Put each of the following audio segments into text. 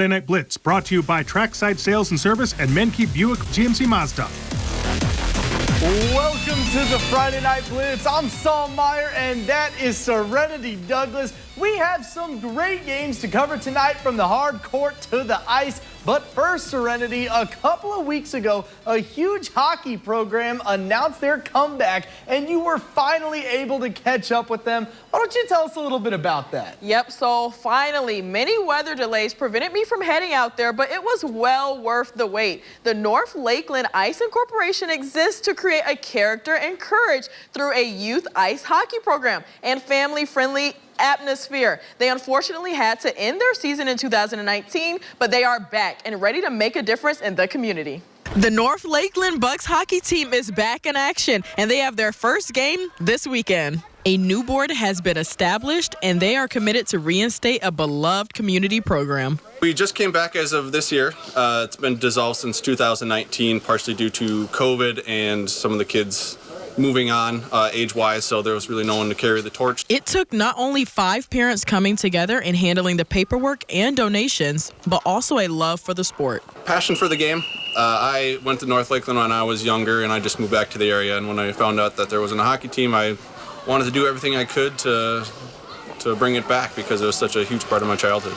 Friday Night Blitz, brought to you by Trackside Sales and Service and Menke Buick GMC Mazda. Welcome to the Friday Night Blitz. I'm Saul Meyer, and that is Serenity Douglas. We have some great games to cover tonight, from the hard court to the ice. But first, Serenity, a couple of weeks ago, a huge hockey program announced their comeback, and you were finally able to catch up with them. Why don't you tell us a little bit about that? Yep, so finally, many weather delays prevented me from heading out there, but it was well worth the wait. The North Lakeland Ice Incorporation exists to create a character and courage through a youth ice hockey program and family-friendly atmosphere. They unfortunately had to end their season in 2019, but they are back and ready to make a difference in the community. The North Lakeland Bucks hockey team is back in action, and they have their first game this weekend. A new board has been established, and they are committed to reinstate a beloved community program. We just came back as of this year. It's been dissolved since 2019, partially due to COVID and some of the kids moving on age-wise, so there was really no one to carry the torch. It took not only 5 parents coming together and handling the paperwork and donations, but also a love for the sport. Passion for the game. I went to North Lakeland when I was younger, and I just moved back to the area, and when I found out that there wasn't a hockey team, I wanted to do everything I could to bring it back, because it was such a huge part of my childhood.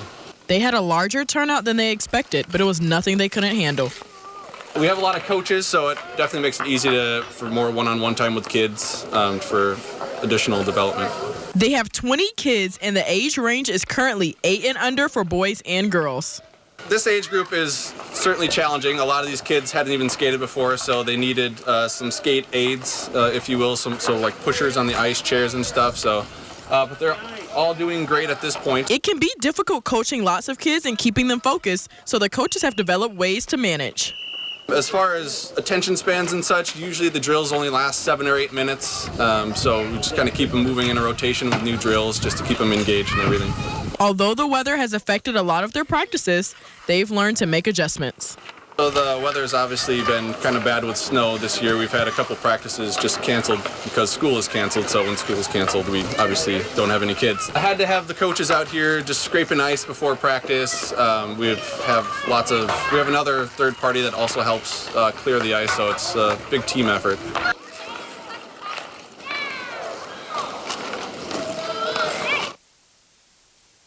They had a larger turnout than they expected, but it was nothing they couldn't handle. We have a lot of coaches, so it definitely makes it easy for more one-on-one time with kids for additional development. They have 20 kids, and the age range is currently 8 and under for boys and girls. This age group is certainly challenging. A lot of these kids hadn't even skated before, so they needed some skate aids, if you will, so like pushers on the ice, chairs and stuff. So, but they're all doing great at this point. It can be difficult coaching lots of kids and keeping them focused, so the coaches have developed ways to manage. As far as attention spans and such, usually the drills only last 7 or 8 minutes, so we just kind of keep them moving in a rotation with new drills just to keep them engaged and everything. Although the weather has affected a lot of their practices, they've learned to make adjustments. So the weather's obviously been kind of bad with snow this year. We've had a couple practices just canceled because school is canceled. So when school is canceled, we obviously don't have any kids. I had to have the coaches out here just scraping ice before practice. We have another third party that also helps clear the ice. So it's a big team effort.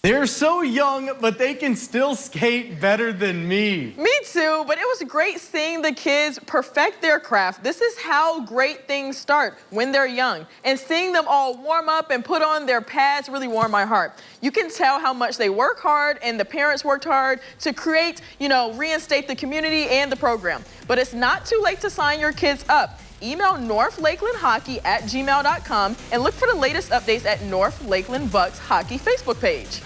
They're so young, but they can still skate better than me. Me too, but it was great seeing the kids perfect their craft. This is how great things start, when they're young. And seeing them all warm up and put on their pads really warmed my heart. You can tell how much they work hard, and the parents worked hard to create, reinstate the community and the program. But it's not too late to sign your kids up. Email northlakelandhockey@gmail.com and look for the latest updates at North Lakeland Bucks Hockey Facebook page.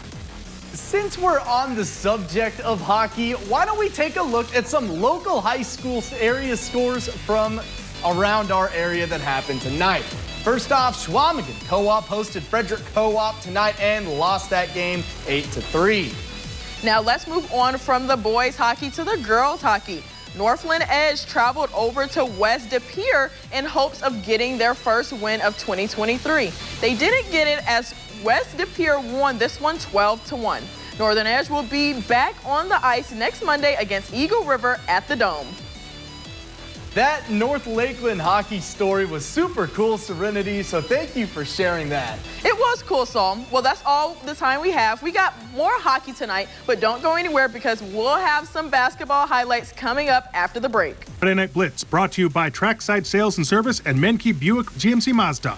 Since we're on the subject of hockey, why don't we take a look at some local high school area scores from around our area that happened tonight. First off, Schwamigan Co-op hosted Frederick Co-op tonight and lost that game 8-3. Now let's move on from the boys hockey to the girls hockey. Northland Edge traveled over to West De Pere in hopes of getting their first win of 2023. They didn't get it as West De Pere won this one 12-1. Northern Edge will be back on the ice next Monday against Eagle River at the Dome. That North Lakeland hockey story was super cool, Serenity, so thank you for sharing that. It was cool, Saul. Well, that's all the time we have. We got more hockey tonight, but don't go anywhere because we'll have some basketball highlights coming up after the break. Friday Night Blitz, brought to you by Trackside Sales and Service and Menke Buick GMC Mazda.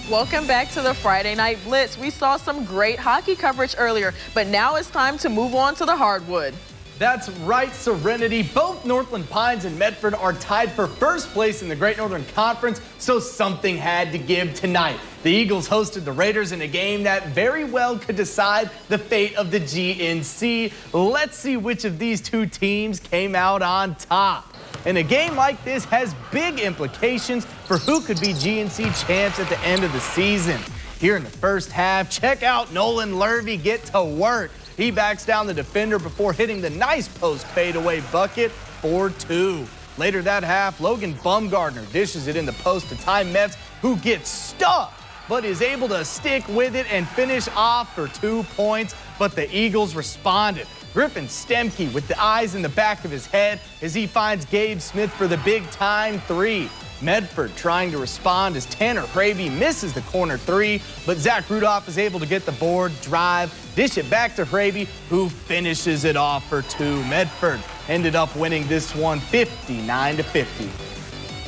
Welcome back to the Friday Night Blitz. We saw some great hockey coverage earlier, but now it's time to move on to the hardwood. That's right, Serenity. Both Northland Pines and Medford are tied for first place in the Great Northern Conference, so something had to give tonight. The Eagles hosted the Raiders in a game that very well could decide the fate of the GNC. Let's see which of these two teams came out on top. And a game like this has big implications for who could be GNC champs at the end of the season. Here in the first half, check out Nolan Lurvy get to work. He backs down the defender before hitting the nice post fadeaway bucket, 4-2. Later that half, Logan Bumgardner dishes it in the post to Ty Metz, who gets stuck, but is able to stick with it and finish off for 2 points. But the Eagles responded. Griffin Stemke with the eyes in the back of his head as he finds Gabe Smith for the big-time three. Medford trying to respond as Tanner Hraby misses the corner three, but Zach Rudolph is able to get the board, drive, dish it back to Hraby, who finishes it off for two. Medford ended up winning this one 59-50.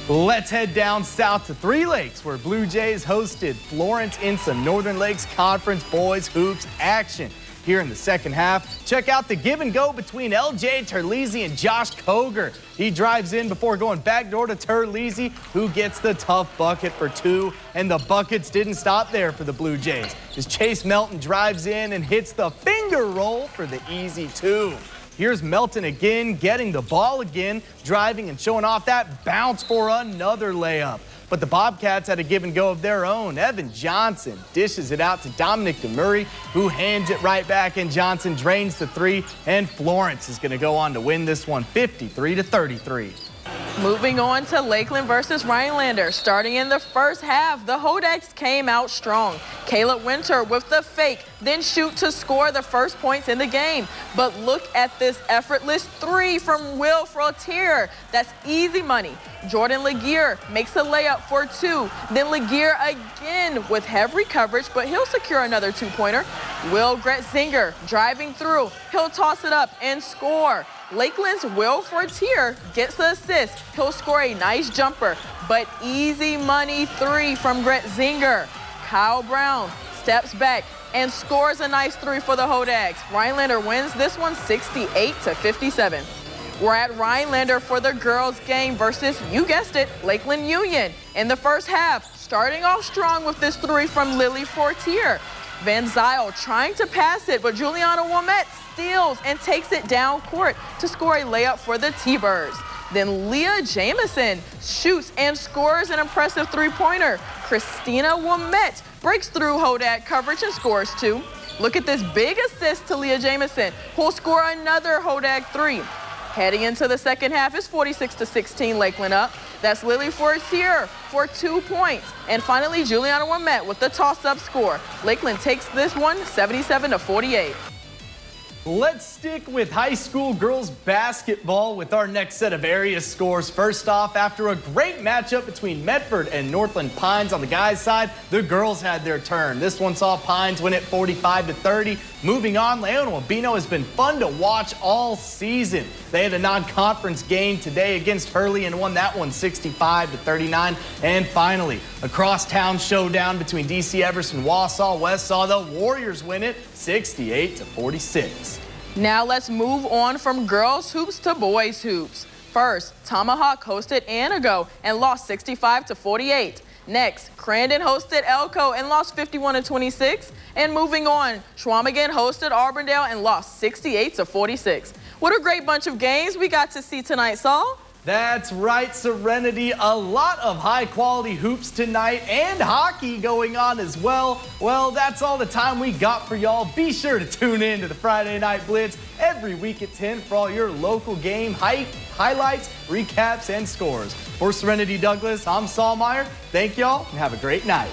Let's head down south to Three Lakes, where Blue Jays hosted Florence in some Northern Lakes Conference boys hoops action. Here in the second half, check out the give and go between LJ Terlizzi and Josh Koger. He drives in before going backdoor to Terlizzi, who gets the tough bucket for two, and the buckets didn't stop there for the Blue Jays, as Chase Melton drives in and hits the finger roll for the easy two. Here's Melton again, getting the ball again, driving and showing off that bounce for another layup. But the Bobcats had a give and go of their own. Evan Johnson dishes it out to Dominic DeMurray, who hands it right back, and Johnson drains the three, and Florence is going to go on to win this one 53-33. Moving on to Lakeland versus Rhinelander. Starting in the first half, the Hodex came out strong. Caleb Winter with the fake, then shoot to score the first points in the game. But look at this effortless three from Will Frotier. That's easy money. Jordan Laguerre makes a layup for two. Then Laguerre again with heavy coverage, but he'll secure another two-pointer. Will Gretzinger driving through. He'll toss it up and score. Lakeland's Will Fortier gets the assist. He'll score a nice jumper, but easy money three from Gretzinger. Kyle Brown steps back and scores a nice three for the Hodags. Rhinelander wins this one 68-57. We're at Rhinelander for the girls game versus, you guessed it, Lakeland Union. In the first half, starting off strong with this three from Lily Fortier. Van Zyl trying to pass it, but Juliana Womet steals and takes it down court to score a layup for the T-Birds. Then Leah Jamison shoots and scores an impressive three-pointer. Christina Womet breaks through Hodag coverage and scores two. Look at this big assist to Leah Jamison, who'll score another Hodag three. Heading into the second half, it's 46-16 Lakeland up. That's Lily Fortier for 2 points. And finally, Juliana Womet with the toss-up score. Lakeland takes this one 77-48. Let's stick with high school girls basketball with our next set of area scores. First off, after a great matchup between Medford and Northland Pines on the guys' side, the girls had their turn. This one saw Pines win it 45-30. Moving on, Leona Albino has been fun to watch all season. They had a non-conference game today against Hurley and won that one 65-39. And finally, a crosstown showdown between DC Everson and Wausau West saw the Warriors win it 68-46. Now let's move on from girls hoops to boys hoops. First, Tomahawk hosted Anago and lost 65-48. Next, Crandon hosted Elko and lost 51-26. And moving on, Schwamigan hosted Auburndale and lost 68-46. What a great bunch of games we got to see tonight, Saul. That's right, Serenity. A lot of high-quality hoops tonight and hockey going on as well. Well, that's all the time we got for y'all. Be sure to tune in to the Friday Night Blitz every week at 10 for all your local game highlights, recaps, and scores. For Serenity Douglas, I'm Saul Meyer. Thank y'all and have a great night.